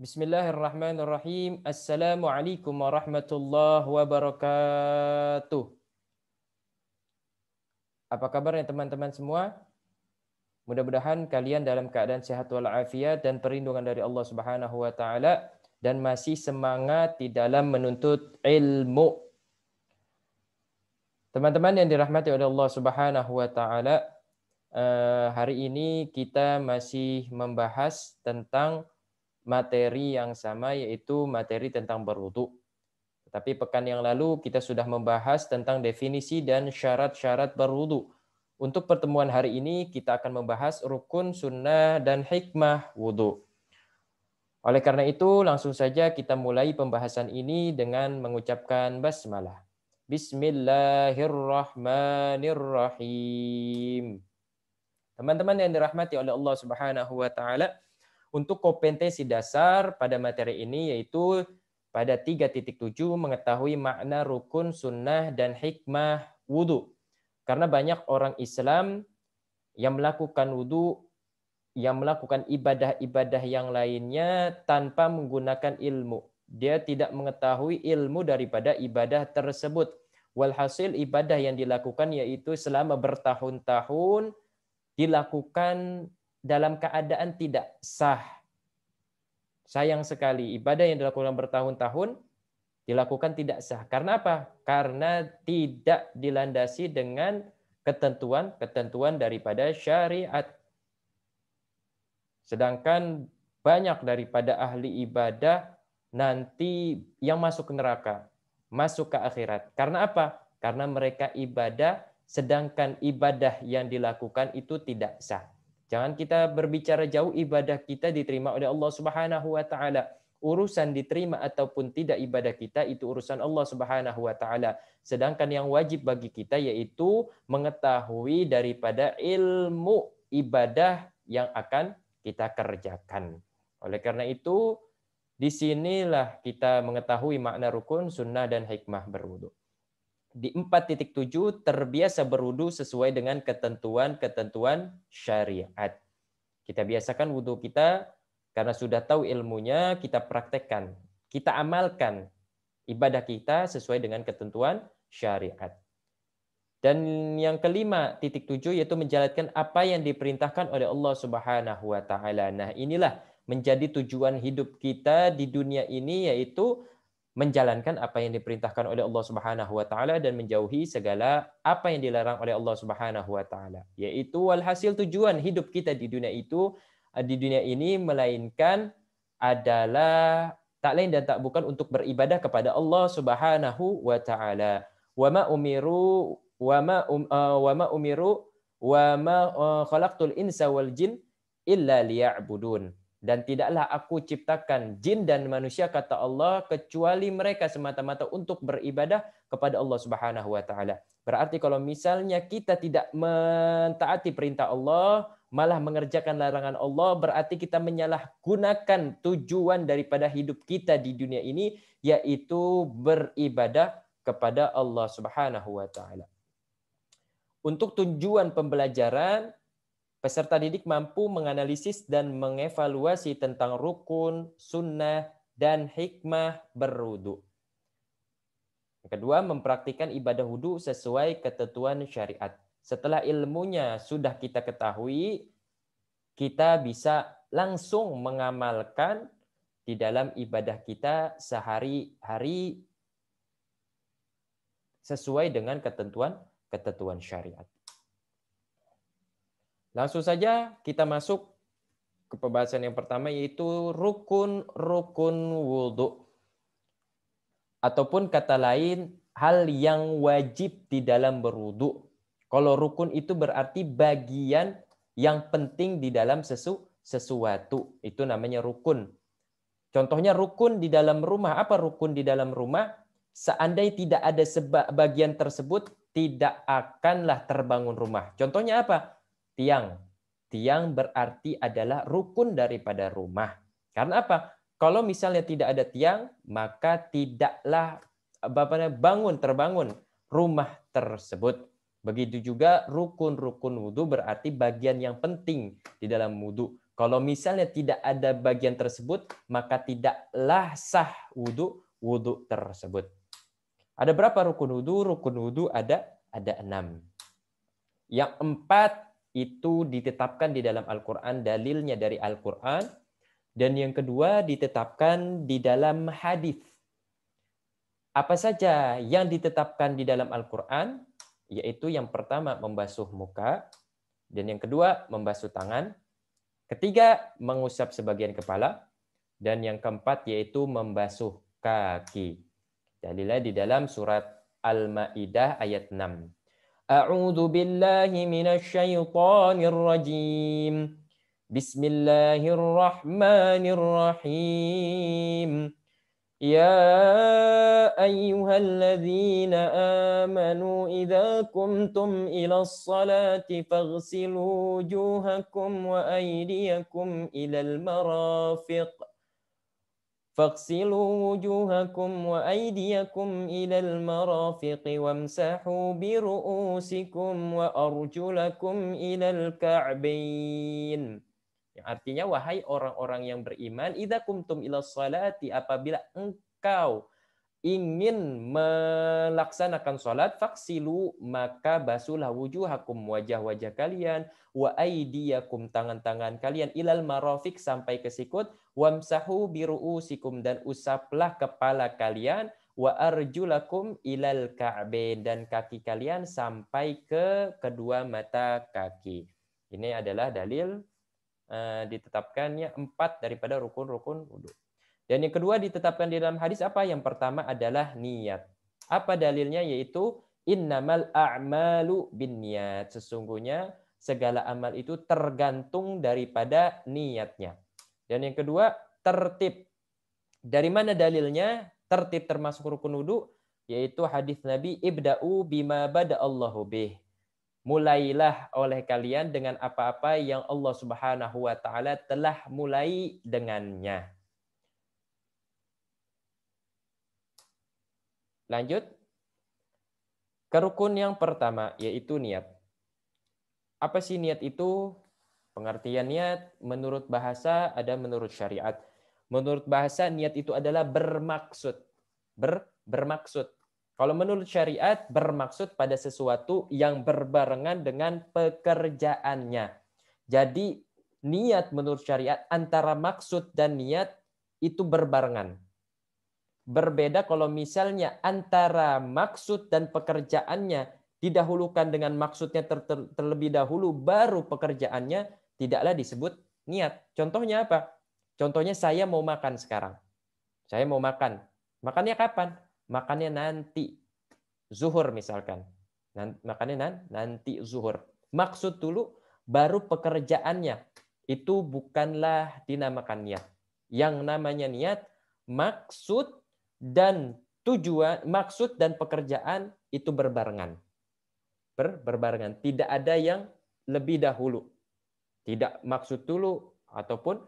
Bismillahirrahmanirrahim. Assalamualaikum warahmatullahi wabarakatuh. Apa kabarnya teman-teman semua? Mudah-mudahan kalian dalam keadaan sehat walafiat dan perlindungan dari Allah Subhanahu wa taala dan masih semangat di dalam menuntut ilmu. Teman-teman yang dirahmati oleh Allah Subhanahu wa taala, hari ini kita masih membahas tentang materi yang sama, yaitu materi tentang berwudu. Tapi pekan yang lalu kita sudah membahas tentang definisi dan syarat-syarat berwudu. Untuk pertemuan hari ini kita akan membahas rukun, sunnah, dan hikmah wudu. Oleh karena itu langsung saja kita mulai pembahasan ini dengan mengucapkan basmalah. Bismillahirrahmanirrahim. Teman-teman yang dirahmati oleh Allah Subhanahu wa taala, untuk kompetensi dasar pada materi ini yaitu pada 3.7 mengetahui makna rukun, sunnah, dan hikmah wudu. Karena banyak orang Islam yang melakukan wudu, yang melakukan ibadah-ibadah yang lainnya tanpa menggunakan ilmu. Dia tidak mengetahui ilmu daripada ibadah tersebut. Walhasil ibadah yang dilakukan yaitu selama bertahun-tahun dilakukan dalam keadaan tidak sah. Sayang sekali, ibadah yang dilakukan bertahun-tahun dilakukan tidak sah. Karena apa? Karena tidak dilandasi dengan ketentuan-ketentuan daripada syariat. Sedangkan banyak daripada ahli ibadah nanti yang masuk ke neraka, masuk ke akhirat. Karena apa? Karena mereka ibadah, sedangkan ibadah yang dilakukan itu tidak sah. Jangan kita berbicara jauh, ibadah kita diterima oleh Allah Subhanahu wa taala. Urusan diterima ataupun tidak ibadah kita itu urusan Allah Subhanahu wa taala. Sedangkan yang wajib bagi kita yaitu mengetahui daripada ilmu ibadah yang akan kita kerjakan. Oleh karena itu, disinilah kita mengetahui makna rukun, sunnah, dan hikmah berwudu. Di 4.7 terbiasa berwudu sesuai dengan ketentuan-ketentuan syariat. Kita biasakan wudu kita karena sudah tahu ilmunya, kita praktekkan, kita amalkan ibadah kita sesuai dengan ketentuan syariat. Dan yang kelima, 7 yaitu menjalankan apa yang diperintahkan oleh Allah Subhanahu wa taala. Nah, inilah menjadi tujuan hidup kita di dunia ini, yaitu menjalankan apa yang diperintahkan oleh Allah Subhanahu wa taala dan menjauhi segala apa yang dilarang oleh Allah Subhanahu wa taala. Yaitu walhasil tujuan hidup kita di dunia ini melainkan adalah tak lain dan tak bukan untuk beribadah kepada Allah Subhanahu wa taala. Wa ma umiru wa ma khalaqtul insa wal jin illa liya'budun. Dan tidaklah aku ciptakan jin dan manusia, kata Allah, kecuali mereka semata-mata untuk beribadah kepada Allah Subhanahu wa taala. Berarti kalau misalnya kita tidak mentaati perintah Allah, malah mengerjakan larangan Allah, berarti kita menyalahgunakan tujuan daripada hidup kita di dunia ini, yaitu beribadah kepada Allah Subhanahu wa taala. Untuk tujuan pembelajaran, peserta didik mampu menganalisis dan mengevaluasi tentang rukun, sunnah, dan hikmah berwudu. Yang kedua, mempraktikkan ibadah wudu sesuai ketentuan syariat. Setelah ilmunya sudah kita ketahui, kita bisa langsung mengamalkan di dalam ibadah kita sehari-hari sesuai dengan ketentuan syariat. Langsung saja kita masuk ke pembahasan yang pertama, yaitu rukun-rukun wudu. Ataupun kata lain, hal yang wajib di dalam berwudu. Kalau rukun itu berarti bagian yang penting di dalam sesuatu. Itu namanya rukun. Contohnya rukun di dalam rumah. Apa rukun di dalam rumah? Seandainya tidak ada bagian tersebut, tidak akanlah terbangun rumah. Contohnya apa? Tiang. Tiang berarti adalah rukun daripada rumah. Karena apa? Kalau misalnya tidak ada tiang, maka tidaklah terbangun rumah tersebut. Begitu juga rukun-rukun wudu berarti bagian yang penting di dalam wudu. Kalau misalnya tidak ada bagian tersebut, maka tidaklah sah wudhu tersebut. Ada berapa rukun wudhu? Rukun wudhu ada 6. Yang 4 itu ditetapkan di dalam Al-Quran, dalilnya dari Al-Quran. Dan yang kedua ditetapkan di dalam hadis. Apa saja yang ditetapkan di dalam Al-Quran? Yaitu yang pertama membasuh muka. Dan yang kedua membasuh tangan. Ketiga mengusap sebagian kepala. Dan yang keempat yaitu membasuh kaki. Dalilnya di dalam surat Al-Maidah ayat 6. A'udzu billahi minasyaitonir rajim. Bismillahirrahmanirrahim. Ya ayyuhalladzina amanu idza qumtum ilas salati faghsilu wujuhakum wa aydiyakum ilal marafiq. فاغسلوا وجوهكم وأيديكم إلى المرافق وامسحوا برؤوسكم وأرجلكم إلى الكعبين. Yang artinya, wahai orang-orang yang beriman, idza kumtum ila sholati, apabila engkau ingin melaksanakan sholat, faksilu, maka basuhlah wujuhakum, wajah-wajah kalian, wa aidiyakum, tangan-tangan kalian, ilal marafik, sampai ke sikut, wamsahu biru'usikum, dan usaplah kepala kalian, wa arjulakum ilal ka'bain, dan kaki kalian sampai ke kedua mata kaki. Ini adalah dalil ditetapkannya 4 daripada rukun-rukun wudu. Dan yang kedua ditetapkan di dalam hadis apa? Yang pertama adalah niat. Apa dalilnya? Yaitu innamal a'malu binniyat. Sesungguhnya segala amal itu tergantung daripada niatnya. Dan yang kedua, tertib. Dari mana dalilnya? Tertib termasuk rukun wudu, yaitu hadis Nabi, ibda'u bima bada'allahu bih. Mulailah oleh kalian dengan apa-apa yang Allah Subhanahu wa taala telah mulai dengannya. Lanjut ke rukun yang pertama, yaitu niat. Apa sih niat itu? Pengertian niat menurut bahasa ada menurut syariat. Menurut bahasa niat itu adalah bermaksud. Bermaksud. Kalau menurut syariat bermaksud pada sesuatu yang berbarengan dengan pekerjaannya. Jadi niat menurut syariat antara maksud dan niat itu berbarengan. Berbeda kalau misalnya antara maksud dan pekerjaannya didahulukan dengan maksudnya terlebih dahulu, baru pekerjaannya, tidaklah disebut niat. Contohnya apa? Contohnya saya mau makan sekarang. Saya mau makan. Makannya kapan? Makannya nanti. Zuhur misalkan. Makannya nanti zuhur. Maksud dulu, baru pekerjaannya. Itu bukanlah dinamakan niat. Yang namanya niat, maksud dan tujuan, maksud dan pekerjaan itu berbarengan. Berbarengan. Tidak ada yang lebih dahulu. Tidak maksud dulu ataupun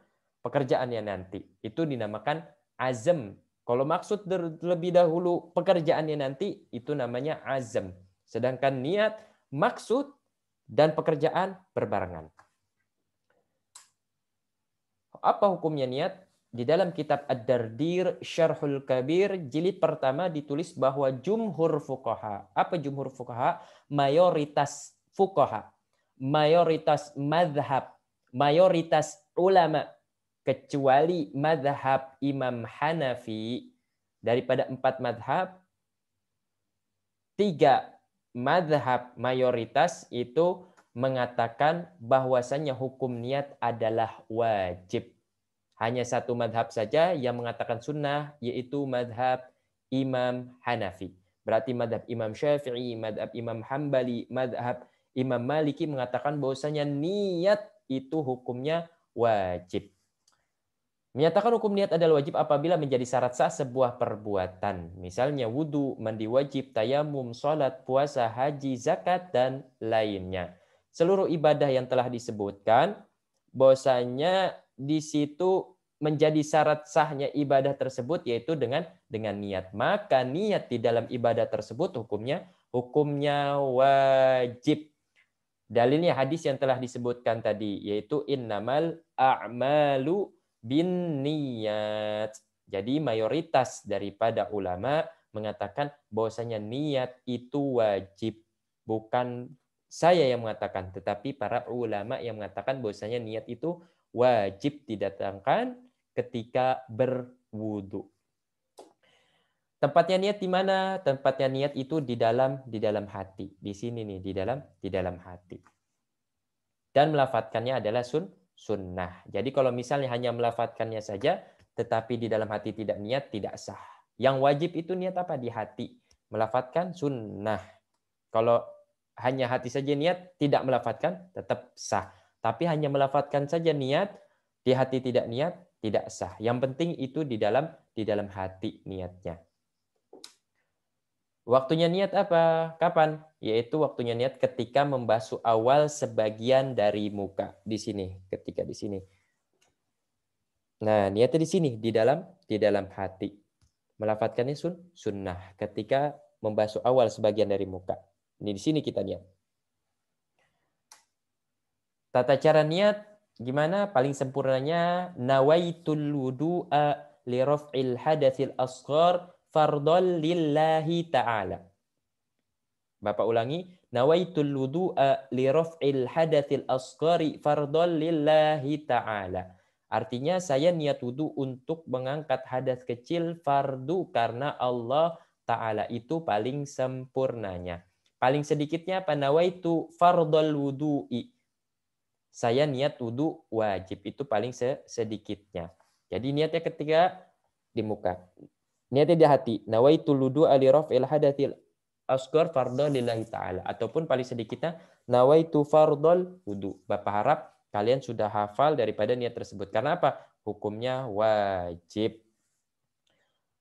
pekerjaannya nanti. Itu dinamakan azam. Kalau maksud terlebih dahulu, pekerjaannya nanti, itu namanya azam. Sedangkan niat, maksud dan pekerjaan berbarengan. Apa hukumnya niat? Di dalam kitab Ad-Dardir Syarhul Kabir jilid pertama ditulis bahwa jumhur fuqaha. Apa jumhur fuqaha? Mayoritas fuqaha. Mayoritas madhab. Mayoritas ulama. Kecuali madhab Imam Hanafi. Daripada 4 madhab, 3 madhab mayoritas itu mengatakan bahwasannya hukum niat adalah wajib. Hanya 1 madhab saja yang mengatakan sunnah, yaitu madhab Imam Hanafi. Berarti madhab Imam Syafi'i, madhab Imam Hambali, madhab Imam Maliki mengatakan bahwasanya niat itu hukumnya wajib. Menyatakan hukum niat adalah wajib apabila menjadi syarat sah sebuah perbuatan. Misalnya wudu, mandi wajib, tayamum, sholat, puasa, haji, zakat, dan lainnya. Seluruh ibadah yang telah disebutkan, bahwasanya di situ menjadi syarat sahnya ibadah tersebut yaitu dengan niat. Maka niat di dalam ibadah tersebut hukumnya wajib. Dalilnya hadis yang telah disebutkan tadi, yaitu innamal a'malu binniyat. Jadi mayoritas daripada ulama mengatakan bahwasanya niat itu wajib. Bukan saya yang mengatakan, tetapi para ulama yang mengatakan bahwasanya niat itu wajib didatangkan ketika berwudu. Tempatnya niat di mana? Tempatnya niat itu di dalam hati. Di sini nih, di dalam hati. Dan melafadzkannya adalah sunnah. Jadi kalau misalnya hanya melafadzkannya saja, tetapi di dalam hati tidak niat, tidak sah. Yang wajib itu niat apa? Di hati. Melafadzkan sunnah. Kalau hanya hati saja niat, tidak melafadzkan, tetap sah. Tapi hanya melafadzkan saja niat, di hati tidak niat, tidak sah. Yang penting itu di dalam hati niatnya. Waktunya niat apa? Kapan? Yaitu waktunya niat ketika membasuh awal sebagian dari muka. Di sini, ketika di sini. Nah, niatnya di sini, di dalam hati. Melafadzkannya sunnah ketika membasuh awal sebagian dari muka. Ini di sini kita niat. Tata cara niat gimana? Paling sempurnanya nawaitul wudu'a li raf'il hadatsil asghar fardhon lillahi ta'ala. Bapak ulangi, nawaitul wudu'a li raf'il hadatsil asghari fardhon lillahi ta'ala. Artinya saya niat wudu untuk mengangkat hadas kecil fardu karena Allah Ta'ala itu paling sempurnanya. Paling sedikitnya apa? Nawaitu fardhal wudu'i. Saya niat wudu wajib itu paling sedikitnya. Jadi niatnya ketika di muka. Niatnya di hati. Nawaitul wudu'a li raf'il hadatsil asghar fardhon lillahi ta'ala. Ataupun paling sedikitnya nawaitu fardhal wudu. Bapak harap kalian sudah hafal daripada niat tersebut. Karena apa? Hukumnya wajib.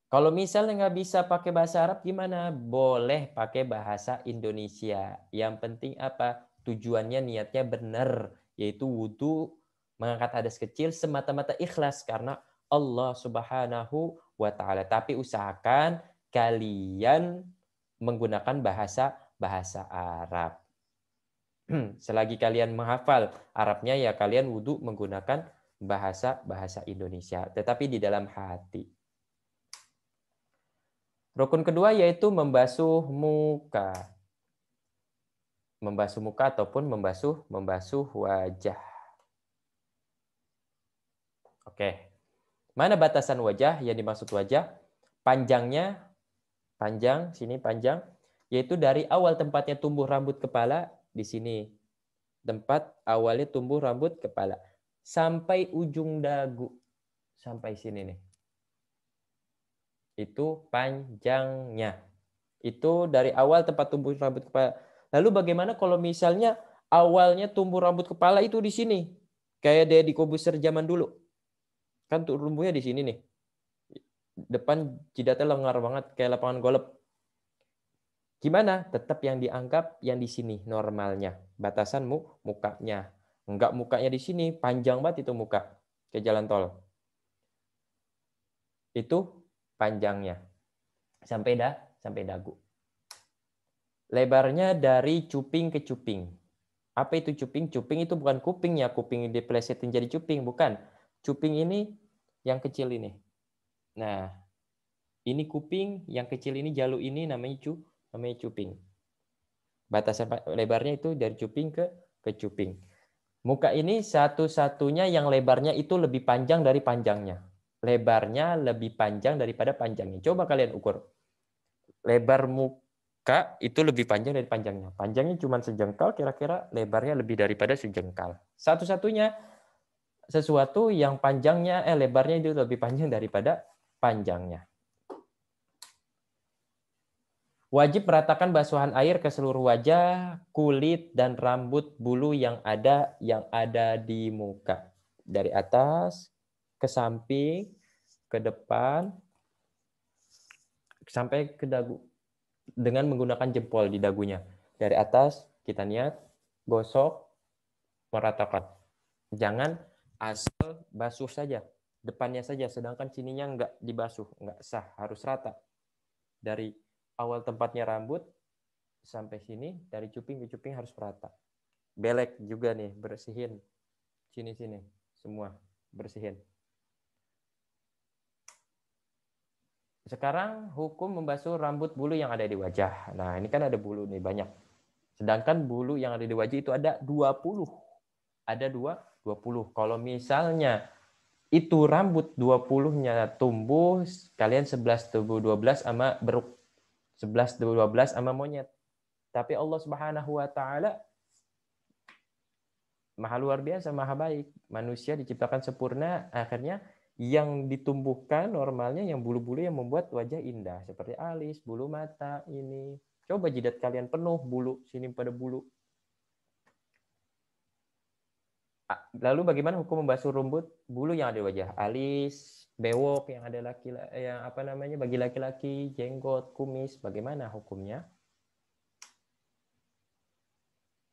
Kalau misalnya nggak bisa pakai bahasa Arab gimana? Boleh pakai bahasa Indonesia. Yang penting apa? Tujuannya niatnya benar. Yaitu wudu mengangkat hadas kecil semata-mata ikhlas. Karena Allah Subhanahu wa Ta'ala. Tapi usahakan kalian menggunakan bahasa Arab. Selagi kalian menghafal Arabnya, ya kalian wudu menggunakan bahasa Indonesia. Tetapi di dalam hati. Rukun kedua yaitu membasuh muka. Membasuh muka ataupun membasuh wajah. Oke. Mana batasan wajah? Yang dimaksud wajah? Panjangnya, sini panjang, yaitu dari awal tempatnya tumbuh rambut kepala, di sini. Tempat awalnya tumbuh rambut kepala. Sampai ujung dagu. Sampai sini nih. Itu panjangnya. Itu dari awal tempat tumbuh rambut kepala. Lalu bagaimana kalau misalnya awalnya tumbuh rambut kepala itu di sini? Kayak Deddy Kobuser zaman dulu. Kan tumbuhnya di sini nih. Depan jidatnya lengar banget kayak lapangan golf. Gimana? Tetap yang dianggap yang di sini normalnya. Batasan mukanya. Enggak mukanya di sini, panjang banget itu muka. Kayak jalan tol. Itu panjangnya. Sampai dagu. Lebarnya dari cuping ke cuping. Apa itu cuping? Cuping itu bukan kupingnya, kuping diplesetin jadi cuping, bukan. Cuping ini yang kecil ini. Nah, ini kuping, yang kecil ini jalur ini namanya cuping. Batasan lebarnya itu dari cuping ke cuping. Muka ini satu-satunya yang lebarnya itu lebih panjang dari panjangnya. Lebarnya lebih panjang daripada panjangnya. Coba kalian ukur. Lebar muka itu lebih panjang dari panjangnya. Panjangnya cuma sejengkal, kira-kira lebarnya lebih daripada sejengkal. Satu-satunya sesuatu yang panjangnya, lebarnya itu lebih panjang daripada panjangnya. Wajib meratakan basuhan air ke seluruh wajah, kulit, dan rambut bulu yang ada di muka. Dari atas, ke samping, ke depan, sampai ke dagu. Dengan menggunakan jempol di dagunya. Dari atas, kita niat, gosok, meratakan. Jangan asal basuh saja. Depannya saja, sedangkan sininya enggak dibasuh. Enggak sah, harus rata. Dari awal tempatnya rambut, sampai sini, dari cuping ke cuping harus merata. Belek juga nih, bersihin. Sini-sini, semua bersihin. Sekarang hukum membasuh rambut bulu yang ada di wajah. Nah, ini kan ada bulu nih banyak. Sedangkan bulu yang ada di wajah itu ada 20. Ada 20. Kalau misalnya itu rambut 20-nya tumbuh, kalian 11 tubuh 12 sama beruk. 11 12 sama monyet. Tapi Allah Subhanahu wa taala Maha luar biasa, maha baik. Manusia diciptakan sempurna, akhirnya yang ditumbuhkan normalnya yang bulu-bulu yang membuat wajah indah. Seperti alis, bulu mata, ini. Coba jidat kalian penuh bulu, sini pada bulu. Lalu bagaimana hukum membasuh rambut bulu yang ada di wajah? Alis, bewok yang ada yang apa namanya bagi laki-laki, jenggot, kumis, bagaimana hukumnya?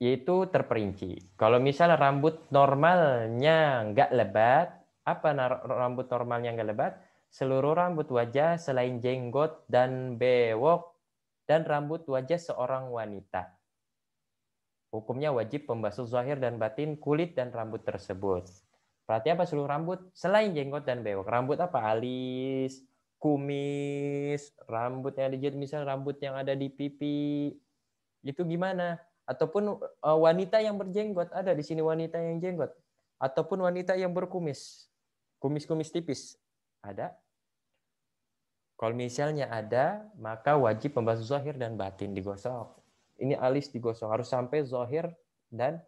Yaitu terperinci. Kalau misalnya rambut normalnya nggak lebat, apa rambut normalnya nggak lebat? Seluruh rambut wajah selain jenggot dan bewok dan rambut wajah seorang wanita. Hukumnya wajib membasuh zahir dan batin kulit dan rambut tersebut. Berarti apa seluruh rambut? Selain jenggot dan bewok. Rambut apa? Alis, kumis, rambut yang ada misalnya rambut yang ada di pipi. Itu gimana? Ataupun wanita yang berjenggot, ada di sini wanita yang jenggot, ataupun wanita yang berkumis, kumis-kumis tipis, ada. Kalau misalnya ada, maka wajib membasuh zahir dan batin, digosok. Ini alis digosok, harus sampai zahir dan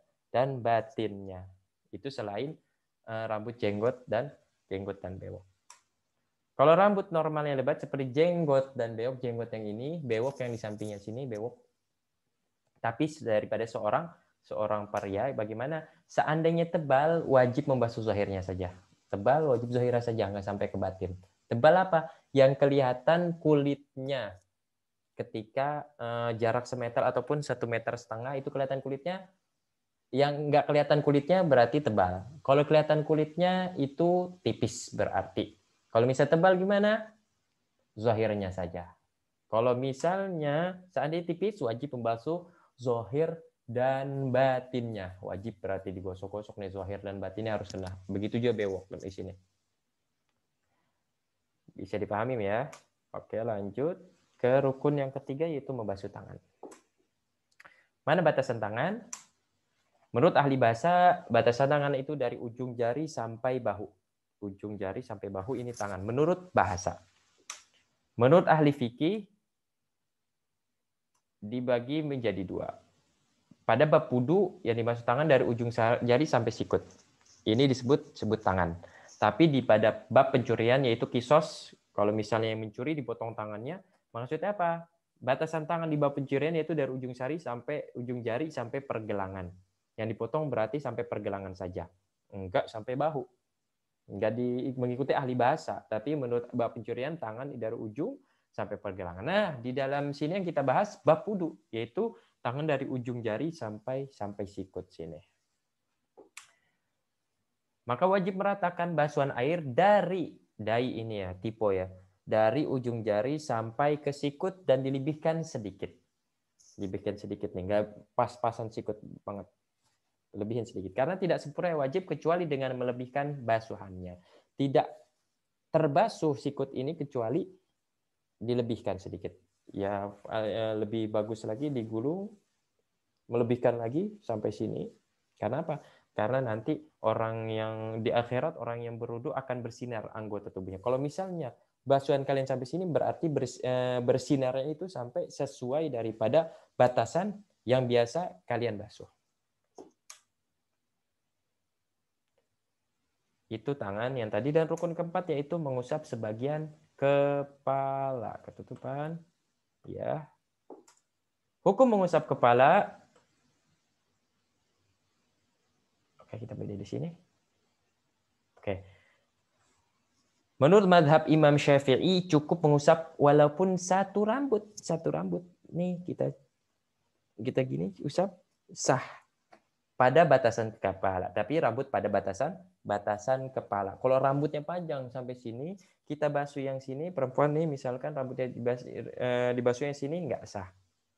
batinnya. Itu selain rambut jenggot dan bewok. Kalau rambut normalnya lebat seperti jenggot dan bewok, jenggot yang ini, bewok yang di sampingnya sini, bewok. Tapi daripada seorang pria, bagaimana? Seandainya tebal, wajib membasuh zahirnya saja. Tebal, wajib zahirnya saja, nggak sampai ke batin. Tebal apa? Yang kelihatan kulitnya. Ketika jarak semeter ataupun 1,5 meter itu kelihatan kulitnya. Yang nggak kelihatan kulitnya berarti tebal. Kalau kelihatan kulitnya itu tipis berarti. Kalau misalnya tebal gimana? Zahirnya saja. Kalau misalnya seandainya tipis, wajib membasuh zahir dan batinnya. Wajib berarti digosok-gosok nih zahir dan batinnya harus kena. Begitu juga bewok di sini. Bisa dipahami ya? Oke, lanjut ke rukun yang ketiga yaitu membasuh tangan. Mana batasan tangan? Menurut ahli bahasa, batasan tangan itu dari ujung jari sampai bahu. Ujung jari sampai bahu ini tangan. Menurut bahasa. Menurut ahli fikih, dibagi menjadi 2. Pada bab wudu yang dimaksud tangan dari ujung jari sampai sikut. Ini disebut tangan. Tapi pada bab pencurian yaitu kisos, kalau misalnya yang mencuri dipotong tangannya, maksudnya apa? Batasan tangan di bab pencurian yaitu dari ujung jari sampai pergelangan. Yang dipotong berarti sampai pergelangan saja. Enggak sampai bahu. Enggak mengikuti ahli bahasa, tapi menurut bab pencurian tangan dari ujung sampai pergelangan. Nah, di dalam sini yang kita bahas bab wudu, yaitu tangan dari ujung jari sampai sikut sini. Maka wajib meratakan basuhan air dari ini ya, tipe ya. Dari ujung jari sampai ke sikut dan dilebihkan sedikit. Lebihkan sedikit nih, enggak pas-pasan sikut banget. Lebihin sedikit. Karena tidak sempurna wajib kecuali dengan melebihkan basuhannya. Tidak terbasuh sikut ini kecuali dilebihkan sedikit. Ya lebih bagus lagi digulung, melebihkan lagi sampai sini. Karena apa? Karena nanti orang yang di akhirat, orang yang berwudu akan bersinar anggota tubuhnya. Kalau misalnya basuhan kalian sampai sini berarti bersinarnya itu sampai sesuai daripada batasan yang biasa kalian basuh. Itu tangan yang tadi, dan rukun keempat yaitu mengusap sebagian kepala. Ketutupan ya. Hukum mengusap kepala. Oke, kita beda di sini. Oke. Menurut madhab Imam Syafi'i cukup mengusap walaupun satu rambut. Nih kita gini usap sah pada batasan kepala, tapi rambut pada batasan kepala. Kalau rambutnya panjang sampai sini, kita basuh yang sini, perempuan nih misalkan rambutnya dibasuh yang sini nggak sah.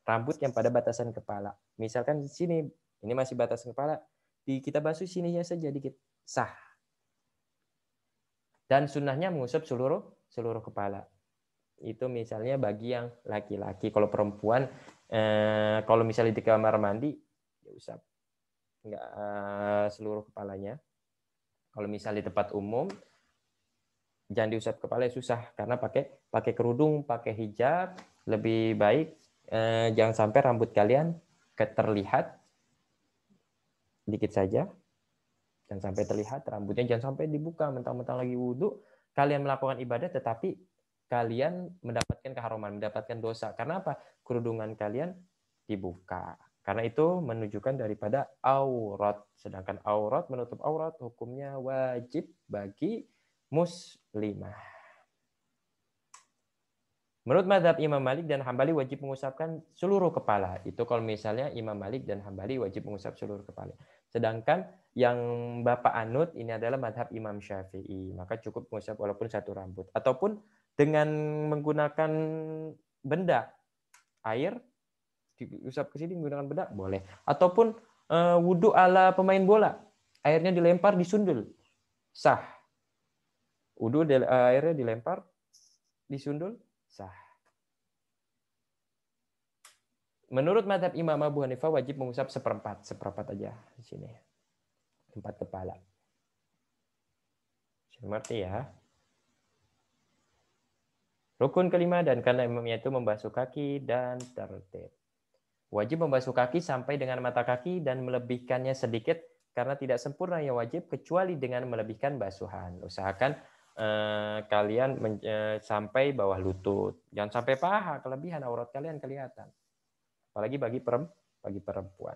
Rambut yang pada batasan kepala. Misalkan di sini Ini masih batas kepala. Kita basuh sininya saja dikit. Sah. Dan sunnahnya mengusap seluruh kepala. Itu misalnya bagi yang laki-laki. Kalau perempuan, kalau misalnya di kamar mandi, ya usap. Enggak seluruh kepalanya. Kalau misalnya di tempat umum, jangan diusap kepala, susah. Karena pakai kerudung, pakai hijab, lebih baik jangan sampai rambut kalian terlihat dikit saja. Jangan sampai terlihat rambutnya, jangan sampai dibuka mentang-mentang lagi wudhu. Kalian melakukan ibadah, tetapi kalian mendapatkan keharuman, mendapatkan dosa. Karena apa? Kerudungan kalian dibuka. Karena itu menunjukkan daripada aurat. Sedangkan aurat, menutup aurat, hukumnya wajib bagi muslimah. Menurut mazhab Imam Malik dan Hambali wajib mengusapkan seluruh kepala. Itu kalau misalnya Imam Malik dan Hambali wajib mengusap seluruh kepala. Sedangkan yang Bapak anut ini adalah mazhab Imam Syafi'i. Maka cukup mengusap walaupun satu rambut. Ataupun dengan menggunakan benda, air, diusap ke sini menggunakan benda, boleh. Ataupun wudhu ala pemain bola. Airnya dilempar, disundul. Sah. Wudhu airnya dilempar, disundul, sah. Menurut mazhab Imam Abu Hanifah wajib mengusap seperempat aja di sini. Tempat kepala. Mengerti ya? Rukun kelima dan karena imamnya itu membasuh kaki dan tertib. Wajib membasuh kaki sampai dengan mata kaki dan melebihkannya sedikit karena tidak sempurna yang wajib kecuali dengan melebihkan basuhan. Usahakan kalian sampai bawah lutut. Jangan sampai paha, kelebihan aurat kalian kelihatan. Apalagi bagi perempuan.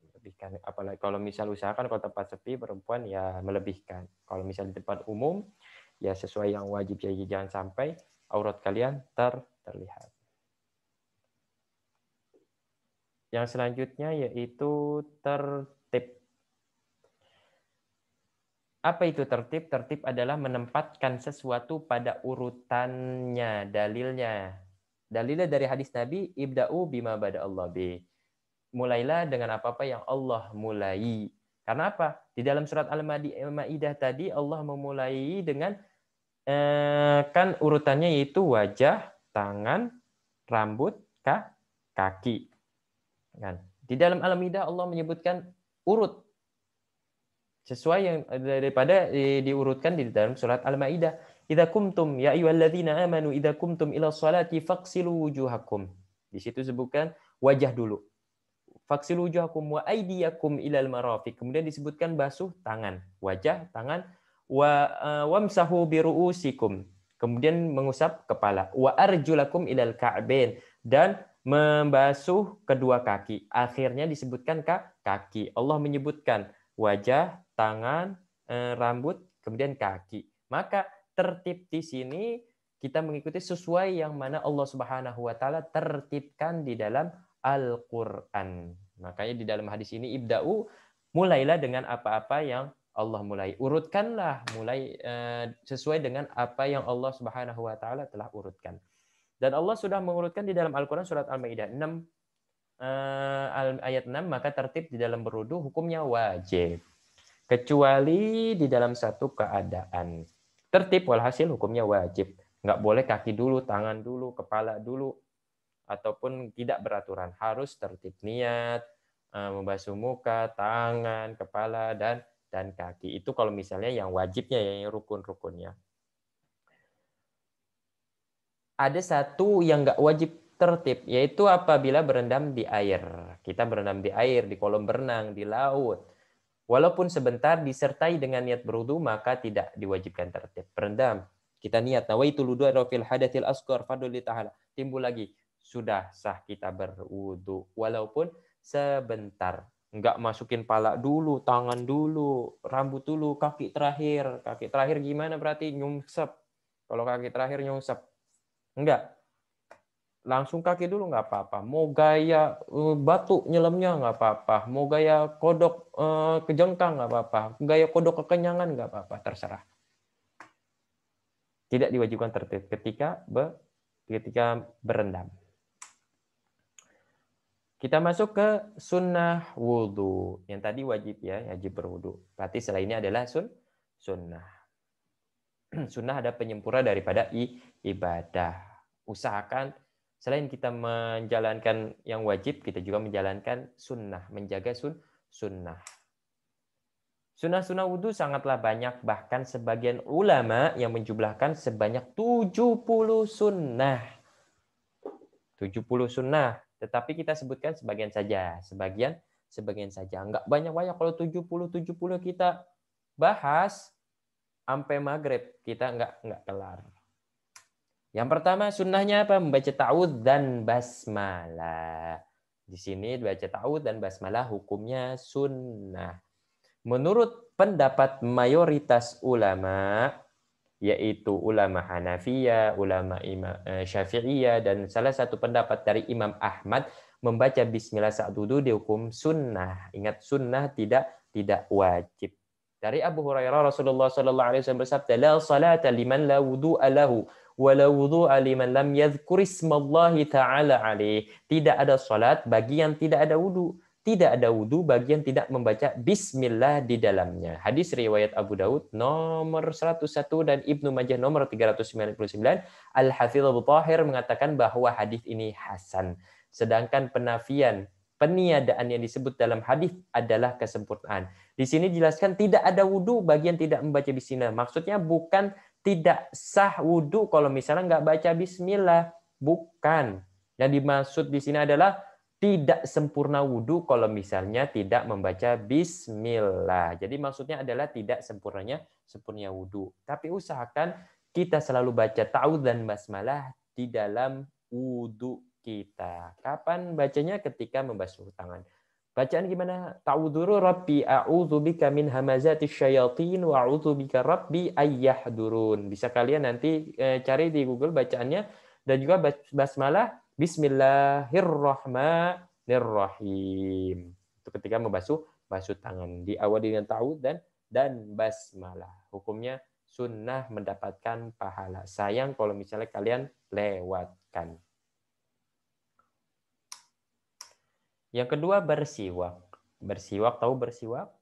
Melebihkan. Apalagi kalau misal usahakan kalau tempat sepi perempuan ya melebihkan. Kalau misal di tempat umum ya sesuai yang wajib, jadi jangan sampai aurat kalian terlihat. Yang selanjutnya yaitu tertib. Apa itu tertib? Tertib adalah menempatkan sesuatu pada urutannya, dalilnya. Dalilnya dari hadis Nabi, ibda'u bima bada'allah bi. Mulailah dengan apa-apa yang Allah mulai. Karena apa? Di dalam surat Al-Maidah tadi Allah memulai dengan kan urutannya yaitu wajah, tangan, rambut, kaki. Kan? Di dalam Al-Maidah Allah menyebutkan urut sesuai yang daripada diurutkan di dalam surat Al-Maidah. Idza kumtum ya ayyuhalladzina amanu idza kumtum ila sholati faghsilu wujuhakum. Di situ sebutkan wajah dulu. Faghsilu wujuhakum wa aydiyakum ilal marafiq. Kemudian disebutkan basuh tangan, wajah, tangan, wamsahu biruusikum. Kemudian mengusap kepala. Wa arjulakum ilal ka'bain, dan membasuh kedua kaki. Akhirnya disebutkan kaki. Allah menyebutkan wajah, tangan, rambut, kemudian kaki. Maka tertib di sini kita mengikuti sesuai yang mana Allah Subhanahu wa taala tertibkan di dalam Al-Qur'an. Makanya di dalam hadis ini ibda'u, mulailah dengan apa-apa yang Allah mulai. Urutkanlah mulai sesuai dengan apa yang Allah Subhanahu wa taala telah urutkan. Dan Allah sudah mengurutkan di dalam Al-Qur'an surat Al-Maidah 6 ayat 6, maka tertib di dalam berwudu hukumnya wajib. Kecuali di dalam satu keadaan. Tertib walhasil hukumnya wajib. Nggak boleh kaki dulu, tangan dulu, kepala dulu. Ataupun tidak beraturan. Harus tertib niat, membasuh muka, tangan, kepala, dan kaki. Itu kalau misalnya yang wajibnya, yang rukun-rukunnya. Ada satu yang nggak wajib tertib, yaitu apabila berendam di air. Kita berendam di air, di kolam berenang, di laut. Walaupun sebentar disertai dengan niat berwudu, maka tidak diwajibkan tertib. Berendam, kita niat nawaitul wudu fil hadatsil asghar fadlu ta'ala. Timbul lagi, sudah sah kita berwudu walaupun sebentar. Enggak masukin pala dulu, tangan dulu, rambut dulu, kaki terakhir. Kaki terakhir gimana berarti nyungsep. Kalau kaki terakhir nyungsep. Enggak. Langsung kaki dulu nggak apa-apa. Mau gaya batu nyelamnya nggak apa-apa. Mau gaya kodok kejengkang nggak apa-apa. Gaya kodok kekenyangan nggak apa-apa. Terserah. Tidak diwajibkan tertib ketika berendam. Kita masuk ke sunnah wudhu. Yang tadi wajib ya, wajib berwudhu. Berarti setelah ini adalah sunnah. Sunnah ada penyempurna daripada ibadah. Usahakan selain kita menjalankan yang wajib, kita juga menjalankan sunnah, menjaga sunnah. Sunnah-sunnah wudhu sangatlah banyak, bahkan sebagian ulama yang menjumlahkan sebanyak 70 sunnah. 70 sunnah, tetapi kita sebutkan sebagian saja, sebagian saja. Enggak banyak-banyak, kalau 70 kita bahas sampai maghrib, kita enggak kelar. Yang pertama sunnahnya apa? Membaca ta'awudz dan basmalah. Di sini baca ta'awudz dan basmalah hukumnya sunnah. Menurut pendapat mayoritas ulama, yaitu ulama Hanafiyah, ulama Syafi'iyah, dan salah satu pendapat dari Imam Ahmad, membaca bismillah saat wudu dihukum sunnah. Ingat, sunnah tidak wajib. Dari Abu Hurairah, Rasulullah sallallahu alaihi wasallam bersabda, "La salata liman la wudu'a lahu wa la wudu'a liman lam yadhkur ismallahi ta'ala alaih." Tidak ada salat bagi yang tidak ada wudu. Tidak ada wudu bagi yang tidak membaca bismillah di dalamnya. Hadis riwayat Abu Daud nomor 101 dan Ibnu Majah nomor 399. Al-Hafidz Abu Thahir mengatakan bahwa hadis ini hasan. Sedangkan peniadaan yang disebut dalam hadis adalah kesempurnaan. Di sini dijelaskan tidak ada wudu bagi yang tidak membaca bismillah. Maksudnya bukan tidak sah wudu kalau misalnya nggak baca bismillah. Bukan. Yang dimaksud di sini adalah tidak sempurna wudhu kalau misalnya tidak membaca bismillah. Jadi maksudnya adalah tidak sempurna wudhu. Tapi usahakan kita selalu baca ta'awudz dan basmalah di dalam wudhu kita. Kapan bacanya? Ketika membasuh tangan. Bacaan gimana? Ta'udzuru rabbi a'udzubika min hamazatis syayatin wa a'udzubika rabbi ayyahdurun. Bisa kalian nanti cari di Google bacaannya, dan juga basmalah Bismillahirrahmanirrahim. Itu ketika membasuh tangan. Diawali dengan ta'awudz dan basmalah. Hukumnya sunnah, mendapatkan pahala. Sayang kalau misalnya kalian lewatkan. Yang kedua, bersiwak. Bersiwak, tahu bersiwak?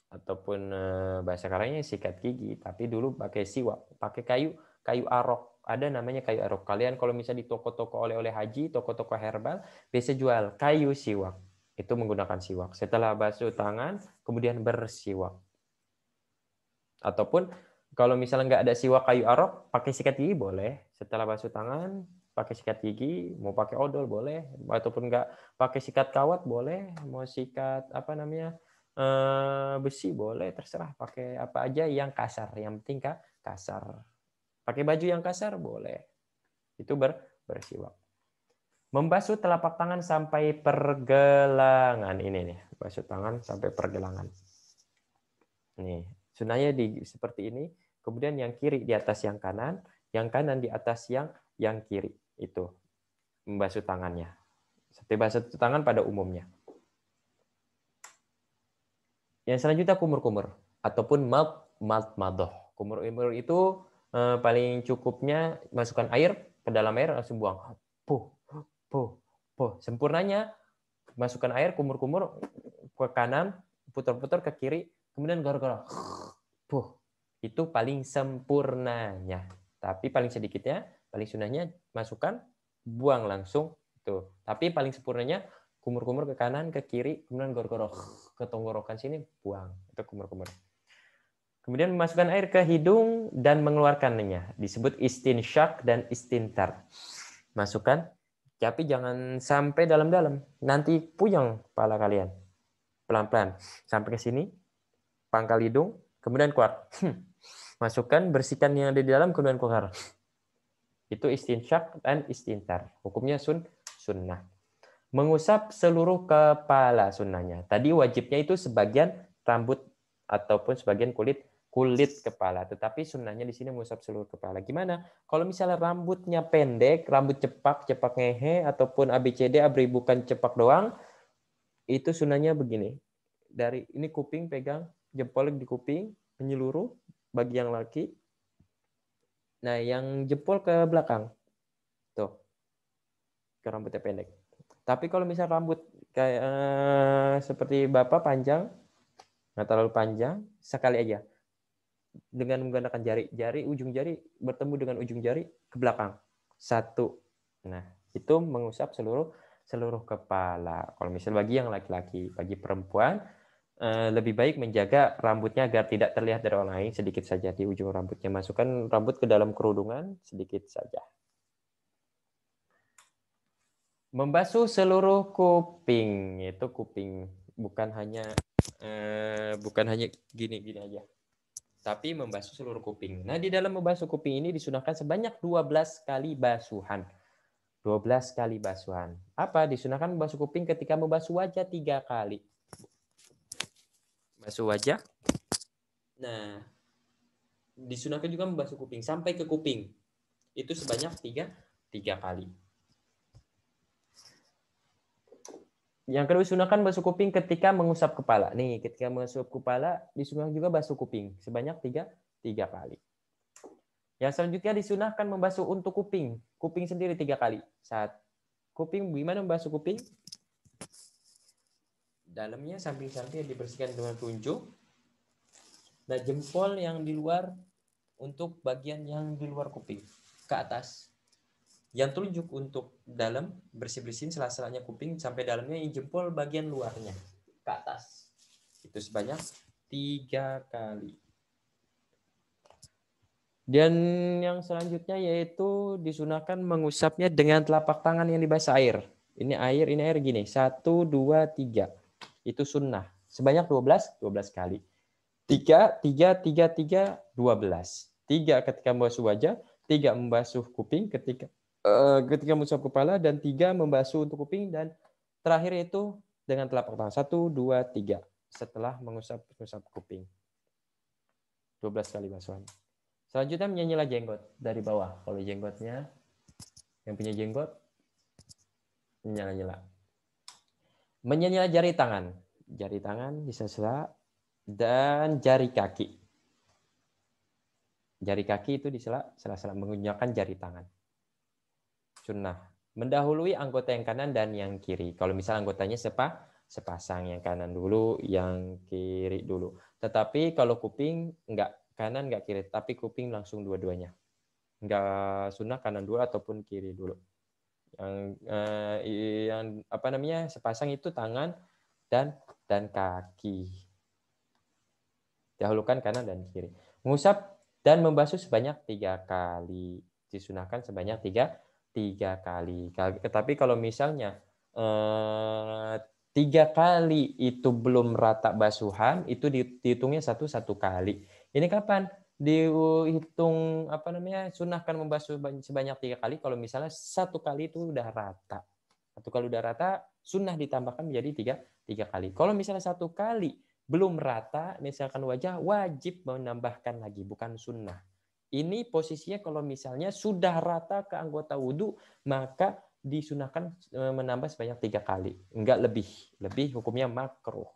Ataupun bahasa kerennya sikat gigi. Tapi dulu pakai siwak. Pakai kayu arok. Ada namanya kayu arok. Kalian kalau misalnya di toko-toko oleh-oleh haji, toko-toko herbal, biasa jual kayu siwak. Itu menggunakan siwak. Setelah basuh tangan, kemudian bersiwak. Ataupun kalau misalnya nggak ada siwak kayu arok, pakai sikat gigi boleh. Setelah basuh tangan, pakai sikat gigi. Mau pakai odol boleh. Ataupun nggak pakai sikat kawat boleh. Mau sikat besi boleh. Terserah. Pakai apa aja yang kasar. Yang penting kasar. Pakai baju yang kasar boleh. Itu bersiwak. Membasuh telapak tangan sampai pergelangan. Ini nih, basuh tangan sampai pergelangan. Nih, sunnahnya seperti ini. Kemudian yang kiri di atas yang kanan di atas yang kiri. Itu membasuh tangannya. Seperti basuh tangan pada umumnya. Yang selanjutnya kumur-kumur ataupun madmadoh. Kumur-kumur itu paling cukupnya masukkan air ke dalam air, langsung buang. Puh. Sempurnanya masukkan air, kumur-kumur ke kanan, putar-putar ke kiri, kemudian gor-gor. Puh. Itu paling sempurnanya. Tapi paling sedikitnya, paling sunahnya masukkan, buang langsung. Tuh. Tapi paling sempurnanya kumur-kumur ke kanan, ke kiri, kemudian gor-gor ke tenggorokan sini, buang. Itu kumur-kumur. Kemudian memasukkan air ke hidung dan mengeluarkannya. Disebut istinsyak dan istintar. Masukkan, tapi jangan sampai dalam-dalam. Nanti puyeng kepala kalian. Pelan-pelan. Sampai ke sini, pangkal hidung, kemudian keluar. Masukkan, bersihkan yang ada di dalam, kemudian keluar. Itu istinsyak dan istintar. Hukumnya sunnah. Mengusap seluruh kepala sunnahnya. Tadi wajibnya itu sebagian rambut ataupun sebagian kulit kepala, tetapi sunnahnya di sini mengusap seluruh kepala. Gimana? Kalau misalnya rambutnya pendek, rambut cepak ngehe, ataupun ABCD, abri bukan cepak doang, itu sunnahnya begini. Dari ini kuping pegang, jempol di kuping, menyeluruh bagi yang laki. Nah, yang jempol ke belakang. Tuh. Ke rambutnya pendek. Tapi kalau misal rambut kayak seperti Bapak panjang, nggak terlalu panjang, sekali aja. Dengan menggunakan jari, ujung jari bertemu dengan ujung jari ke belakang. 1. Nah, itu mengusap seluruh kepala. Kalau misal bagi yang laki-laki, bagi perempuan, lebih baik menjaga rambutnya agar tidak terlihat dari orang lain, sedikit saja di ujung rambutnya. Masukkan rambut ke dalam kerudungan, sedikit saja. Membasuh seluruh kuping, itu kuping bukan hanya gini-gini aja, tapi membasuh seluruh kuping. Nah, di dalam membasuh kuping ini disunahkan sebanyak 12 kali basuhan. 12 kali basuhan. Apa? Disunahkan membasuh kuping ketika membasuh wajah 3 kali. Basuh wajah. Nah, disunahkan juga membasuh kuping sampai ke kuping. Itu sebanyak 3 kali. Yang kedua, disunahkan basuh kuping ketika mengusap kepala. Nih, ketika mengusap kepala, disunahkan juga basuh kuping sebanyak 3 kali. Yang selanjutnya disunahkan membasuh untuk kuping. Kuping sendiri 3 kali. Kuping, gimana membasuh kuping? Dalamnya, samping-samping dibersihkan dengan tunjuk. Nah, jempol yang di luar untuk bagian yang di luar kuping. Ke atas. Yang telunjuk untuk dalam, bersih-bersihin sela-selanya kuping sampai dalamnya, yang jempol bagian luarnya ke atas. Itu sebanyak 3 kali. Dan yang selanjutnya yaitu disunahkan mengusapnya dengan telapak tangan yang dibasah air. Ini air gini. 1, 2, 3. Itu sunnah. Sebanyak 12 kali. 3, 12. 3 ketika membasuh wajah, 3 membasuh kuping ketika mengusap kepala, dan 3 membasuh untuk kuping, dan terakhir itu dengan telapak tangan. 1, 2, 3 setelah mengusap kuping. 12 kali basuhan. Selanjutnya menyela jenggot dari bawah. Kalau jenggotnya, yang punya jenggot, menyela-nyela. Menyela jari tangan. Jari tangan disela, dan jari kaki. Jari kaki itu disela menggunakan jari tangan. Sunnah. Mendahului anggota yang kanan dan yang kiri. Kalau misal anggotanya sepasang, yang kanan dulu, yang kiri dulu. Tetapi kalau kuping enggak kanan enggak kiri, tapi kuping langsung dua-duanya. Enggak sunnah kanan dulu ataupun kiri dulu. Yang sepasang itu tangan dan kaki. Dahulukan kanan dan kiri. Mengusap dan membasuh sebanyak 3 kali. Disunahkan sebanyak 3 kali. Tapi kalau misalnya 3 kali itu belum rata basuhan, itu dihitungnya satu kali. Ini kapan dihitung sunahkan membasuh sebanyak 3 kali? Kalau misalnya 1 kali itu udah rata. 1 kali udah rata, sunnah ditambahkan menjadi 3 kali. Kalau misalnya 1 kali belum rata, misalkan wajah, wajib menambahkan lagi, bukan sunnah. Ini posisinya kalau misalnya sudah rata ke anggota wudhu, maka disunahkan menambah sebanyak 3 kali. Enggak lebih. Lebih hukumnya makruh.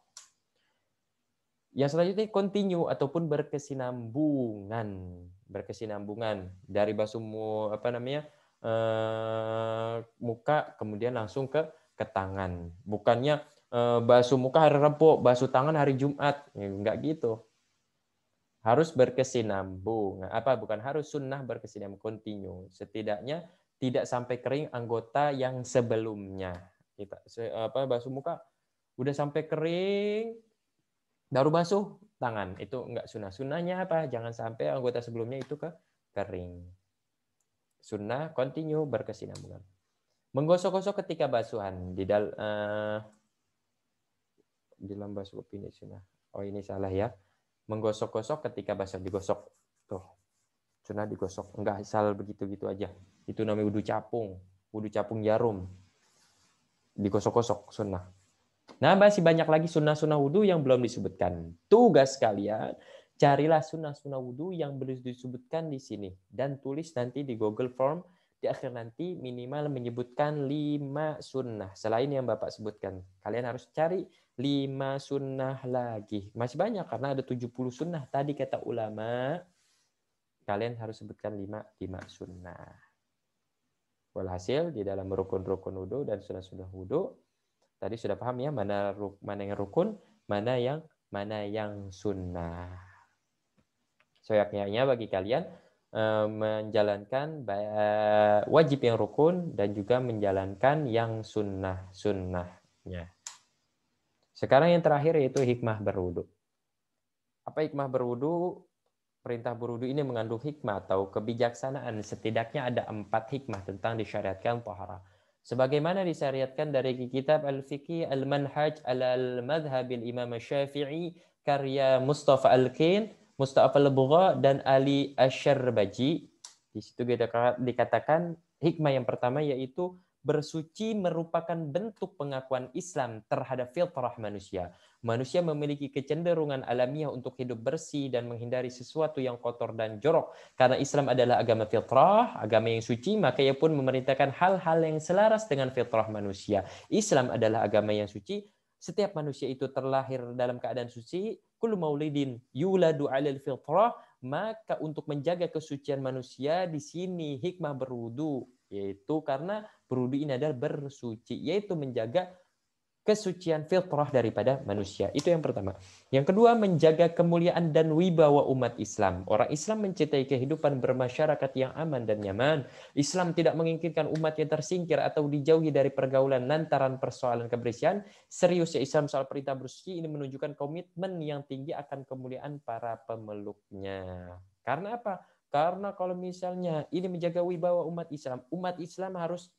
Yang selanjutnya continue ataupun berkesinambungan. Berkesinambungan dari basuh muka kemudian langsung ke tangan. Bukannya basuh muka hari Rabu, basuh tangan hari Jumat. Enggak gitu. Harus berkesinambung. Bukan harus, sunnah berkesinambung, continue. Setidaknya tidak sampai kering anggota yang sebelumnya. Kita basuh muka udah sampai kering, baru basuh tangan. Itu enggak sunnah. Sunnahnya apa? Jangan sampai anggota sebelumnya itu kering. Sunnah continue berkesinambungan. Menggosok-gosok ketika basuhan di dalam basuh ini sunnah. Oh, ini salah ya. Menggosok-gosok ketika basuh, digosok. Tuh. Sunnah digosok. Enggak asal begitu-gitu aja. Itu namanya wudu capung. Wudu capung jarum. Digosok-gosok sunnah. Nah, masih banyak lagi sunnah-sunnah wudu yang belum disebutkan. Tugas kalian, carilah sunnah-sunnah wudu yang belum disebutkan di sini. Dan tulis nanti di Google Form. Di akhir nanti minimal menyebutkan 5 sunnah. Selain yang Bapak sebutkan. Kalian harus cari 5 sunnah lagi. Masih banyak karena ada 70 sunnah. Tadi kata ulama, kalian harus sebutkan 5 sunnah. Walhasil di dalam rukun-rukun wudu dan sunah-sunah wudu tadi sudah paham ya mana yang rukun, mana yang sunnah. Soyaknya bagi kalian menjalankan wajib yang rukun dan juga menjalankan yang sunnahnya. Sekarang yang terakhir yaitu hikmah berwudu. Apa hikmah berwudu? Perintah berwudu ini mengandung hikmah atau kebijaksanaan. Setidaknya ada 4 hikmah tentang disyariatkan taharah. Sebagaimana disyariatkan dari kitab Al-Fiqh Al-Manhaj Al-Madhhab Imam Syafi'i karya Mustafa Al-Kin, Mustafa Al-Bugha dan Ali Asy-Syarbaji. Di situ dikatakan hikmah yang pertama yaitu bersuci merupakan bentuk pengakuan Islam terhadap fitrah manusia. Manusia memiliki kecenderungan alamiah untuk hidup bersih dan menghindari sesuatu yang kotor dan jorok. Karena Islam adalah agama fitrah, agama yang suci, maka ia pun memerintahkan hal-hal yang selaras dengan fitrah manusia. Islam adalah agama yang suci. Setiap manusia itu terlahir dalam keadaan suci. Kullu maulidin yuladu 'alal fitrah, maka untuk menjaga kesucian manusia di sini hikmah berwudu, yaitu karena berwudu ini adalah bersuci, yaitu menjaga kesucian fitrah daripada manusia. Itu yang pertama. Yang kedua, menjaga kemuliaan dan wibawa umat Islam. Orang Islam mencintai kehidupan bermasyarakat yang aman dan nyaman. Islam tidak menginginkan umat yang tersingkir atau dijauhi dari pergaulan lantaran persoalan kebersihan. Seriusnya Islam soal perintah bersuci ini menunjukkan komitmen yang tinggi akan kemuliaan para pemeluknya. Karena apa? Karena kalau misalnya ini menjaga wibawa umat Islam harus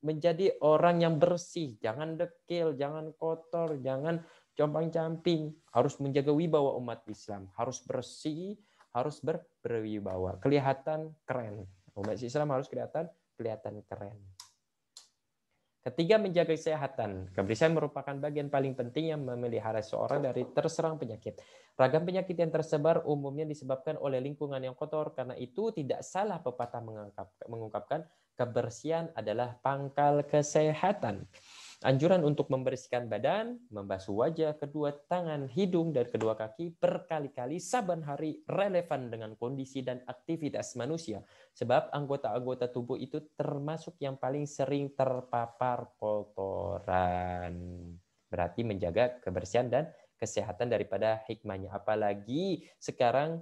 menjadi orang yang bersih, jangan dekil, jangan kotor, jangan compang-camping, harus menjaga wibawa umat Islam, harus bersih, harus berwibawa, kelihatan keren. Umat Islam harus kelihatan keren. Ketiga, menjaga kesehatan. Kebersihan merupakan bagian paling penting yang memelihara seorang dari terserang penyakit. Ragam penyakit yang tersebar umumnya disebabkan oleh lingkungan yang kotor. Karena itu tidak salah pepatah mengungkapkan kebersihan adalah pangkal kesehatan. Anjuran untuk membersihkan badan, membasuh wajah, kedua tangan, hidung, dan kedua kaki berkali-kali saban hari relevan dengan kondisi dan aktivitas manusia. Sebab anggota-anggota tubuh itu termasuk yang paling sering terpapar kotoran. Berarti menjaga kebersihan dan kesehatan daripada hikmahnya. Apalagi sekarang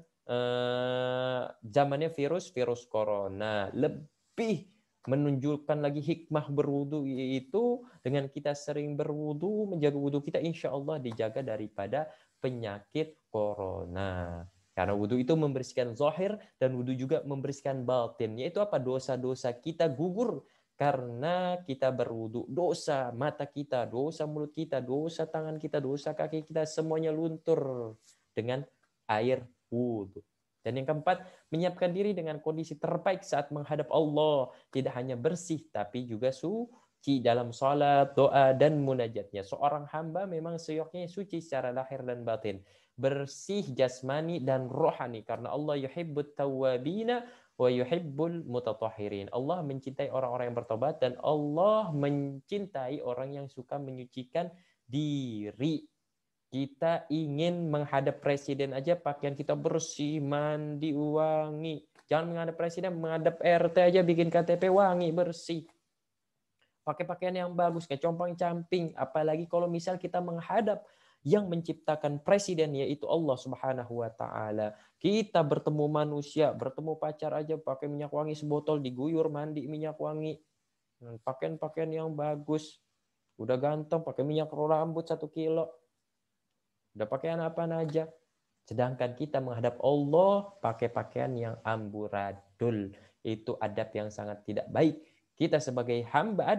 zamannya virus corona. Lebih menunjukkan lagi hikmah berwudu, yaitu dengan kita sering berwudu, menjaga wudu kita insya Allah dijaga daripada penyakit corona. Karena wudu itu membersihkan zahir dan wudu juga membersihkan batin. Yaitu apa? Dosa-dosa kita gugur karena kita berwudu. Dosa mata kita, dosa mulut kita, dosa tangan kita, dosa kaki kita, semuanya luntur dengan air wudu. Dan yang keempat, menyiapkan diri dengan kondisi terbaik saat menghadap Allah. Tidak hanya bersih, tapi juga suci dalam salat, doa, dan munajatnya. Seorang hamba memang seyoknya suci secara lahir dan batin. Bersih jasmani dan rohani. Karena Allah yuhibbut tawwabina wa yuhibbul mutatahhirin. Allah mencintai orang-orang yang bertobat dan Allah mencintai orang yang suka menyucikan diri. Kita ingin menghadap presiden aja pakaian kita bersih, mandi, wangi. Jangan menghadap presiden, menghadap RT aja bikin KTP wangi, bersih. Pakai pakaian yang bagus, kayak compang-camping. Apalagi kalau misal kita menghadap yang menciptakan presiden, yaitu Allah Subhanahu wa Ta'ala. Kita bertemu manusia, bertemu pacar aja pakai minyak wangi sebotol, diguyur mandi minyak wangi. Pakaian-pakaian yang bagus. Udah ganteng, pakai minyak rambut 1 kilo. Udah pakaian apa aja. Sedangkan kita menghadap Allah pakai pakaian yang amburadul. Itu adab yang sangat tidak baik. Kita sebagai hamba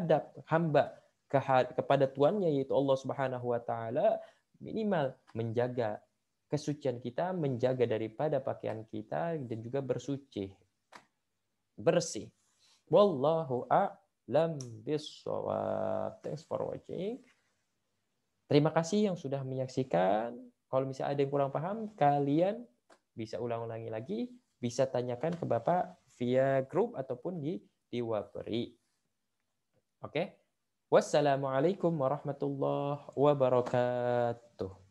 kepada Tuannya, yaitu Allah Subhanahu wa Ta'ala, minimal menjaga kesucian kita, menjaga daripada pakaian kita, dan juga bersuci. Bersih. Wallahu a'lam bishawab. Thanks for watching. Terima kasih yang sudah menyaksikan. Kalau misalnya ada yang kurang paham, kalian bisa ulang-ulangi lagi, bisa tanyakan ke Bapak via grup ataupun di Wapri. Oke. Wassalamualaikum warahmatullahi wabarakatuh.